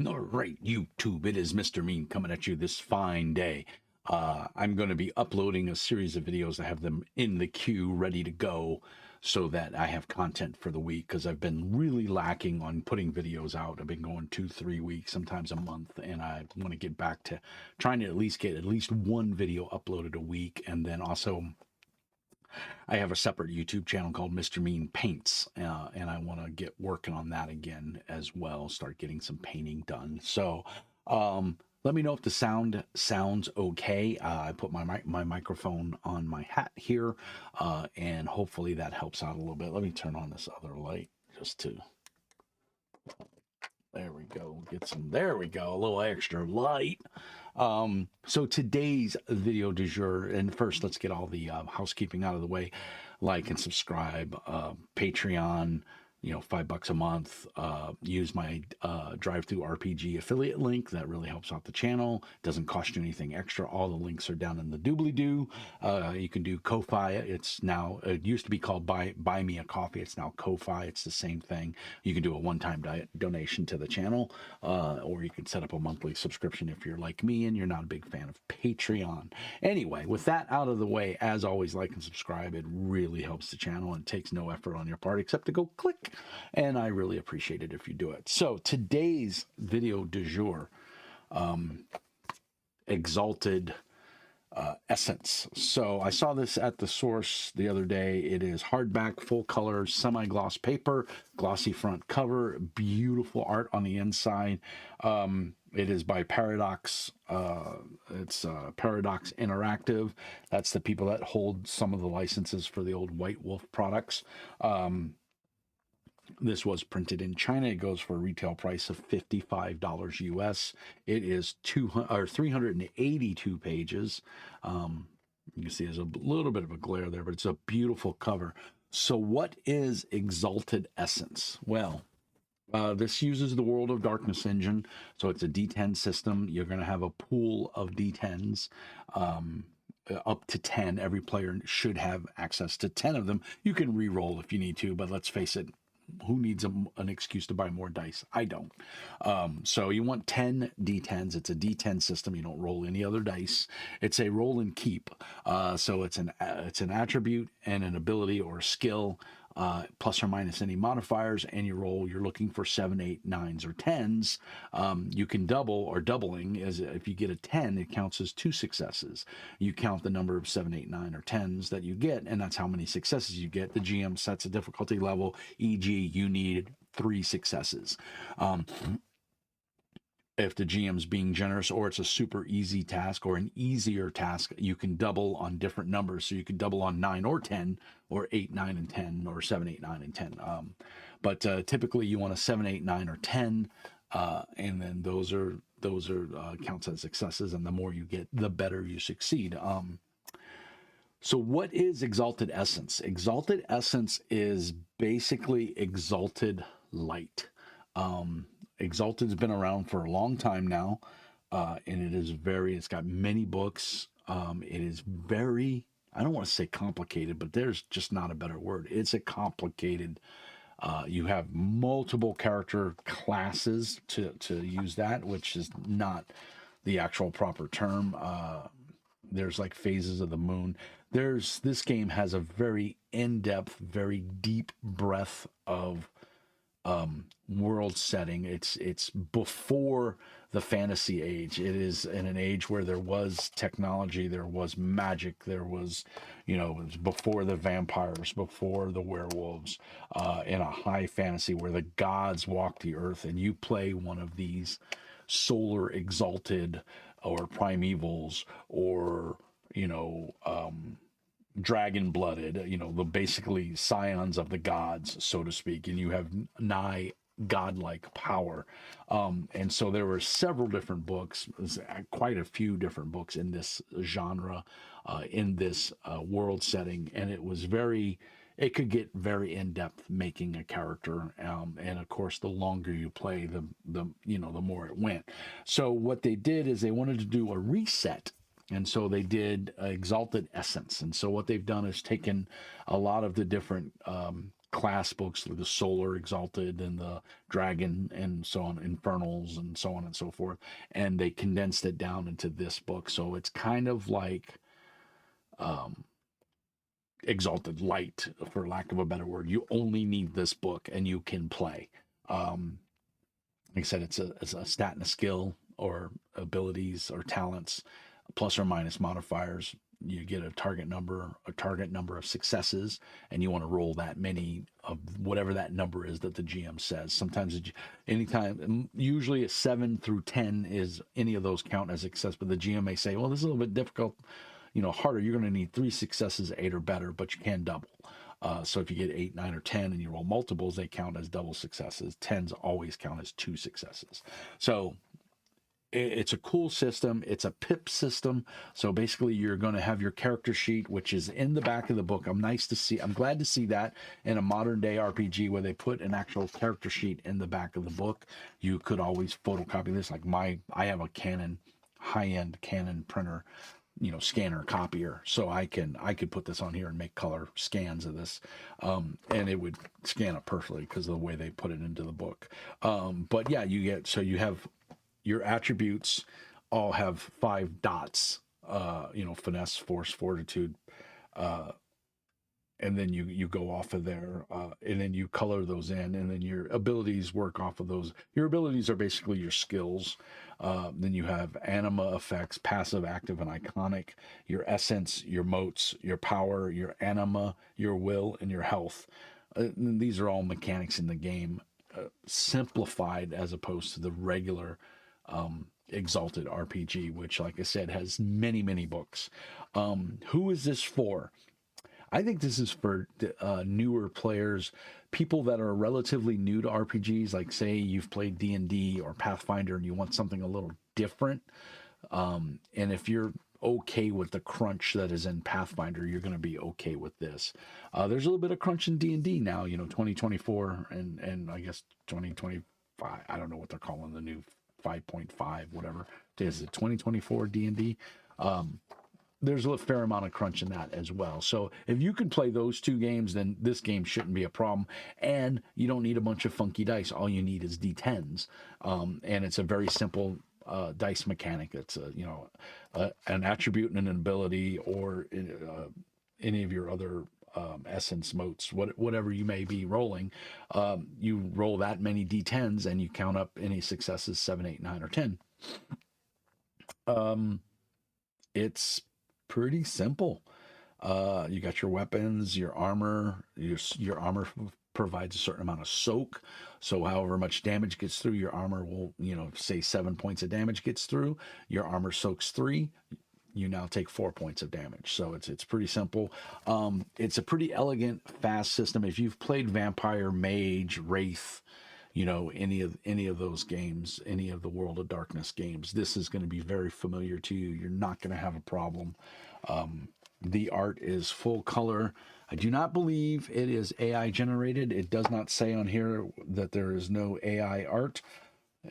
All right, YouTube, it is Mr. Mean coming at you this fine day. I'm going to be uploading a series of videos. I have them in the queue ready to go so that I have content for the week because I've been really lacking on putting videos out. I've been going 2, 3 weeks, sometimes a month, and I want to get back to trying to at least get at least one video uploaded a week. And then also, I have a separate YouTube channel called Mr. Mean Paints, and I want to get working on that again as well. Start getting some painting done. So, let me know if the sound sounds okay. I put my microphone on my hat here, and hopefully that helps out a little bit. Let me turn on this other light just to. There we go. Get some. There we go. A little extra light. So today's video du jour, and first let's get all the housekeeping out of the way. Like and subscribe, Patreon, $5 a month. Use my drive through RPG affiliate link. That really helps out the channel. Doesn't cost you anything extra. All the links are down in the doobly doo. You can do Ko-Fi. It's now, it used to be called Buy Me a Coffee. It's now Ko-Fi. It's the same thing. You can do a one-time donation to the channel, or you can set up a monthly subscription if you're like me and you're not a big fan of Patreon. Anyway, with that out of the way, as always, like and subscribe. It really helps the channel and takes no effort on your part except to go click, and I really appreciate it if you do it. So today's video du jour, Exalted Essence. So I saw this at the source the other day. It is hardback, full color, semi-gloss paper, glossy front cover, beautiful art on the inside. It is by Paradox. It's Paradox Interactive. That's the people that hold some of the licenses for the old White Wolf products. This was printed in China. It goes for a retail price of $55 US. It is 382 pages. You can see there's a little bit of a glare there, but it's a beautiful cover. So what is Exalted Essence? Well, this uses the World of Darkness engine. So it's a D10 system. You're going to have a pool of D10s. Up to 10. Every player should have access to 10 of them. You can re-roll if you need to, but let's face it, who needs an excuse to buy more dice? I don't. So you want 10 D10s. It's a D10 system. You don't roll any other dice. It's a roll and keep. So it's an attribute and an ability or a skill, plus or minus any modifiers, and you roll. You're looking for 7, 8, 9s, or 10s. You can double, or doubling, as if you get a 10, it counts as 2 successes. You count the number of 7, 8, 9, or 10s that you get, and that's how many successes you get. The GM sets a difficulty level, e.g., you need 3 successes. If the GM's being generous, or it's a super easy task or an easier task, you can double on different numbers. So you can double on 9 or 10, or 8, 9, and 10, or 7, 8, 9, and 10. But typically you want a 7, 8, 9, or 10, and then those are counts as successes. And the more you get, the better you succeed. So what is Exalted Essence? Exalted Essence is basically exalted light. Exalted's been around for a long time now, and it's got many books. It is very, I don't want to say complicated, but there's just not a better word. It's a complicated, you have multiple character classes to use that, which is not the actual proper term. There's like phases of the moon. This game has a very in-depth, very deep breadth of world setting. It's before the fantasy age. It is in an age where there was technology, there was magic, there was, it was before the vampires, before the werewolves, in a high fantasy where the gods walk the earth, and you play one of these solar exalted or primevals, or dragon blooded, the basically scions of the gods, so to speak, and you have nigh godlike power. And so there were several different books, quite a few different books in this genre, in this world setting, and it could get very in-depth making a character, and of course the longer you play, the more it went. So what they did is they wanted to do a reset, and so they did Exalted Essence. And so what they've done is taken a lot of the different class books, like the Solar Exalted and the Dragon and so on, Infernals and so on and so forth. And they condensed it down into this book. So it's kind of like um, Exalted Light, for lack of a better word. You only need this book and you can play. Like I said, it's a stat and a skill or abilities or talents, plus or minus modifiers. You get a target number of successes, and you want to roll that many of whatever that number is that the GM says. Sometimes, anytime, usually a 7 through 10 is any of those count as success, but the GM may say, well, this is a little bit difficult, harder. You're going to need 3 successes, 8 or better, but you can double. So if you get 8, 9, or 10 and you roll multiples, they count as double successes. 10s always count as 2 successes. So it's a cool system. It's a pip system. So basically you're going to have your character sheet, which is in the back of the book. I'm glad to see that in a modern day RPG where they put an actual character sheet in the back of the book. You could always photocopy this. Like I have a Canon, high-end Canon printer, scanner copier, so I could put this on here and make color scans of this, and it would scan it perfectly because of the way they put it into the book. But yeah, you have your attributes all have 5 dots, finesse, force, fortitude, and then you go off of there, and then you color those in, and then your abilities work off of those. Your abilities are basically your skills. Then you have anima effects, passive, active, and iconic. Your essence, your motes, your power, your anima, your will, and your health. And these are all mechanics in the game, simplified as opposed to the regular Exalted RPG, which, like I said, has many, many books. Who is this for? I think this is for newer players, people that are relatively new to RPGs, like say you've played D&D or Pathfinder and you want something a little different. And if you're okay with the crunch that is in Pathfinder, you're going to be okay with this. There's a little bit of crunch in D&D now, 2024 and I guess 2025. I don't know what they're calling the new 5.5, whatever. Is it 2024 D&D? There's a fair amount of crunch in that as well. So if you can play those 2 games, then this game shouldn't be a problem. And you don't need a bunch of funky dice. All you need is D10s. And it's a very simple dice mechanic. It's an attribute and an ability, or any of your other essence motes, whatever you may be rolling. You roll that many D10s and you count up any successes, 7, 8, 9, or 10. It's pretty simple. You got your weapons, your armor. Your armor provides a certain amount of soak. So however much damage gets through, your armor will, say 7 points of damage gets through. Your armor soaks 3. You now take 4 points of damage. So it's pretty simple. It's a pretty elegant, fast system. If you've played Vampire, Mage, Wraith, any of those games, any of the World of Darkness games, this is going to be very familiar to you. You're not going to have a problem. The art is full color. I do not believe it is AI generated. It does not say on here that there is no AI art,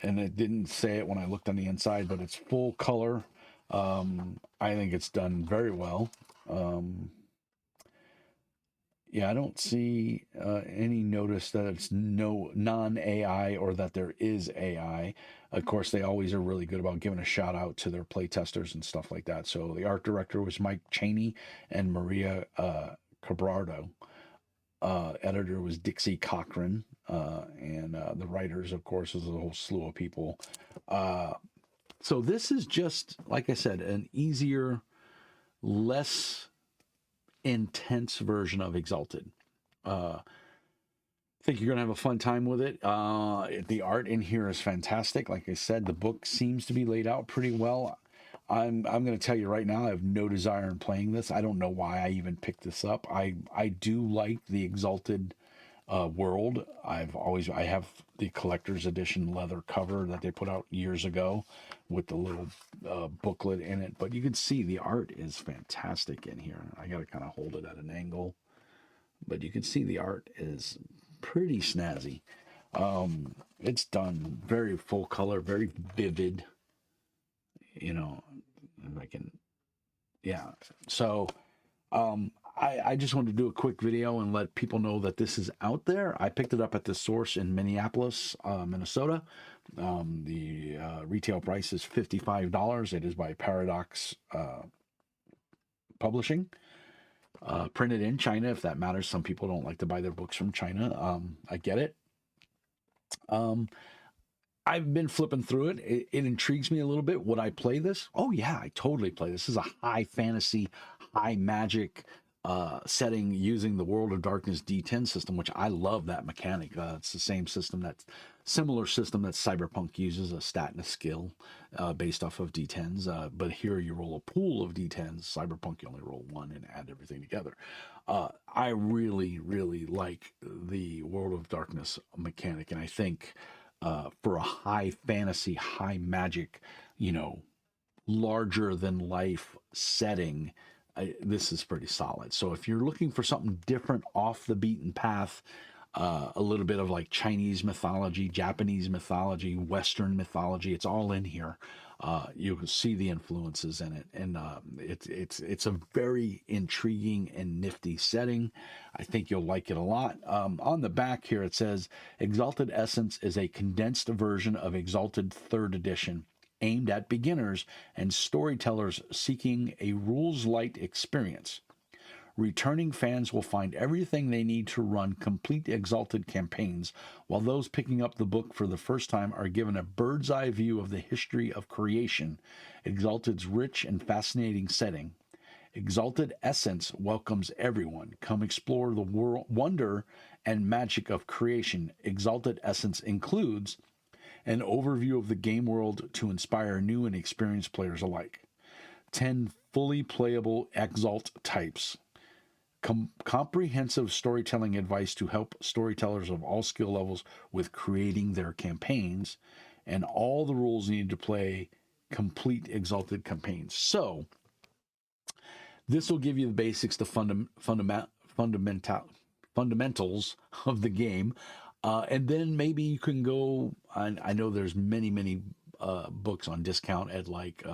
and it didn't say it when I looked on the inside, but it's full color. I think it's done very well. Yeah, I don't see any notice that it's non-AI or that there is AI. Of course, they always are really good about giving a shout out to their play testers and stuff like that. So the art director was Mike Chaney and Maria Cabrado. Editor was Dixie Cochran. And the writers, of course, is a whole slew of people. So this is just, like I said, an easier, less intense version of Exalted. I think you're gonna have a fun time with it. The art in here is fantastic. Like I said, the book seems to be laid out pretty well. I'm gonna tell you right now, I have no desire in playing this. I don't know why I even picked this up. I do like the Exalted world. I have the collector's edition leather cover that they put out years ago with the little booklet in it, but you can see the art is fantastic in here. I got to kind of hold it at an angle, but you can see the art is pretty snazzy. It's done very full color, very vivid, if I can, yeah. So I just wanted to do a quick video and let people know that this is out there. I picked it up at the source in Minneapolis, Minnesota. The retail price is $55. It is by Paradox Publishing. Printed in China, if that matters. Some people don't like to buy their books from China. I get it. Um, I've been flipping through it. It intrigues me a little bit. Would I play this? Oh yeah, I totally play this. This is a high fantasy, high magic setting using the World of Darkness D10 system, which I love that mechanic. It's the same system similar system that Cyberpunk uses, a stat and a skill based off of D10s. But here you roll a pool of D10s. Cyberpunk you only roll one and add everything together. I really, really like the World of Darkness mechanic, and I think for a high fantasy, high magic, larger than life setting, this is pretty solid. So if you're looking for something different off the beaten path, a little bit of like Chinese mythology, Japanese mythology, Western mythology, it's all in here. You can see the influences in it, and it's a very intriguing and nifty setting. I think you'll like it a lot. On the back here, it says Exalted Essence is a condensed version of Exalted Third Edition, aimed at beginners and storytellers seeking a rules light experience. Returning fans will find everything they need to run complete Exalted campaigns, while those picking up the book for the first time are given a bird's eye view of the history of creation, Exalted's rich and fascinating setting. Exalted Essence welcomes everyone. Come explore the wonder and magic of creation. Exalted Essence includes an overview of the game world to inspire new and experienced players alike. 10 fully playable Exalt types. Comprehensive storytelling advice to help storytellers of all skill levels with creating their campaigns, and all the rules needed to play complete Exalted campaigns. So, this will give you the basics, the fundamentals of the game. And then maybe you can go. I know there's many books on discount at like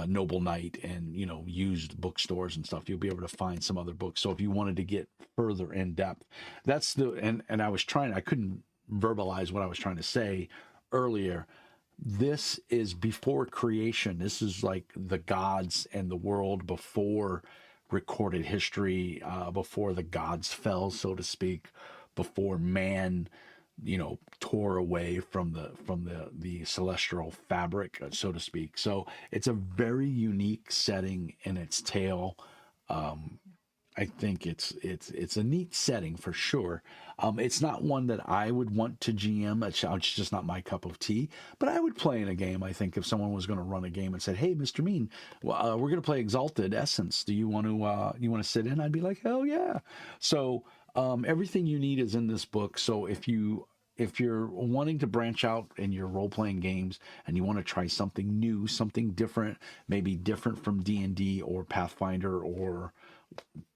Noble Knight and used bookstores and stuff. You'll be able to find some other books. So if you wanted to get further in depth, that's the and I couldn't verbalize what I was trying to say earlier. This is before creation. This is like the gods and the world before recorded history, before the gods fell, so to speak, before man, tore away from the celestial fabric, so to speak. So it's a very unique setting in its tale. I think it's a neat setting for sure. It's not one that I would want to GM. It's just not my cup of tea. But I would play in a game. I think if someone was going to run a game and said, "Hey, Mr. Mean, we're going to play Exalted Essence. Do you want to sit in?" I'd be like, "Hell yeah!" So everything you need is in this book. So if you're wanting to branch out in your role-playing games and you want to try something new, something different, maybe different from D&D or Pathfinder or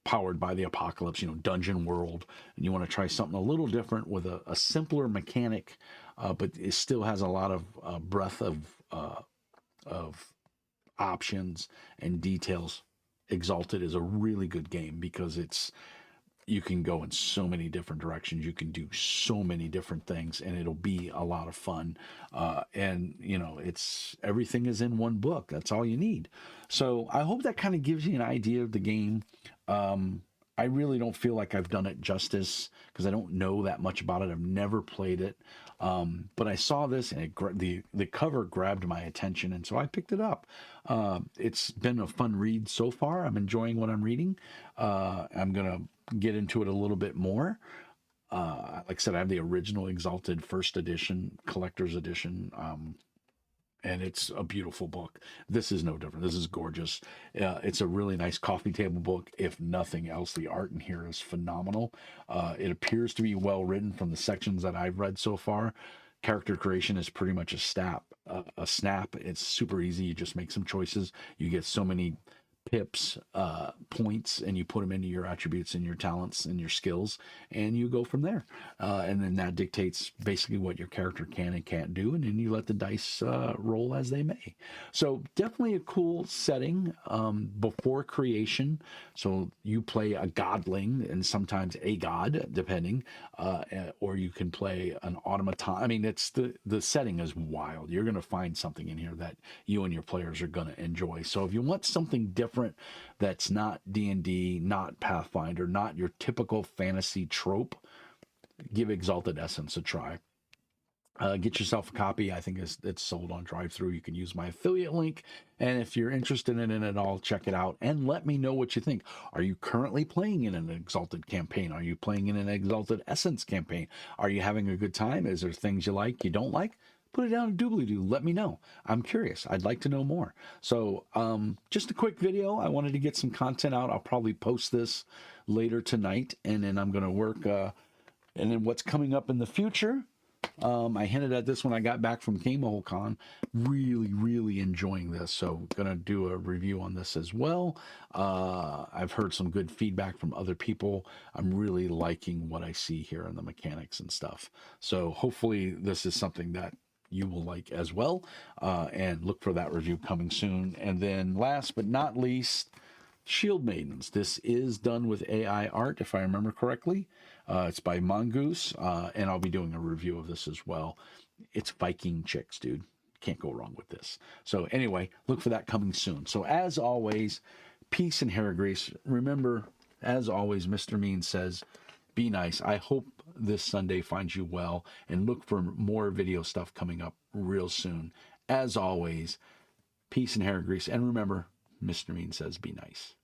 Powered by the Apocalypse, Dungeon World, and you want to try something a little different with a simpler mechanic, but it still has a lot of breadth of options and details. Exalted is a really good game because you can go in so many different directions. You can do so many different things, and it'll be a lot of fun. And it's everything is in one book. That's all you need. So I hope that kind of gives you an idea of the game. I really don't feel like I've done it justice because I don't know that much about it. I've never played it, but I saw this and the cover grabbed my attention, and so I picked it up. It's been a fun read so far. I'm enjoying what I'm reading. I'm gonna get into it a little bit more. Like I said, I have the original Exalted First Edition, Collector's Edition, and it's a beautiful book. This is no different. This is gorgeous. It's a really nice coffee table book. If nothing else, the art in here is phenomenal. It appears to be well written from the sections that I've read so far. Character creation is pretty much a snap. It's super easy. You just make some choices. You get so many pips, points, and you put them into your attributes and your talents and your skills, and you go from there. And then that dictates basically what your character can and can't do, and then you let the dice roll as they may. So definitely a cool setting before creation. So you play a godling and sometimes a god, depending, or you can play an automaton. I mean, it's the setting is wild. You're going to find something in here that you and your players are going to enjoy. So if you want something different that's not D&D, not Pathfinder, not your typical fantasy trope, give Exalted Essence a try. Get yourself a copy. I think it's sold on drive-through. You can use my affiliate link, and if you're interested in it at all, check it out and let me know what you think. Are you currently playing in an Exalted campaign? Are you playing in an Exalted Essence campaign? Are you having a good time? Is there things you like, you don't like? Put it down in doobly-doo. Let me know. I'm curious. I'd like to know more. So just a quick video. I wanted to get some content out. I'll probably post this later tonight, and then I'm going to work. And then what's coming up in the future. I hinted at this when I got back from CamelCon. Really, really enjoying this. So going to do a review on this as well. I've heard some good feedback from other people. I'm really liking what I see here in the mechanics and stuff. So hopefully this is something that you will like as well. And look for that review coming soon. And then last but not least, Shield Maidens. This is done with AI art, if I remember correctly. It's by Mongoose, and I'll be doing a review of this as well. It's Viking chicks, dude. Can't go wrong with this. So anyway, look for that coming soon. So as always, peace and hair grease. Remember, as always, Mr. Mean says, be nice. I hope this Sunday finds you well, and look for more video stuff coming up real soon. As always, peace and hair grease. And remember, Mr. Mean says, be nice.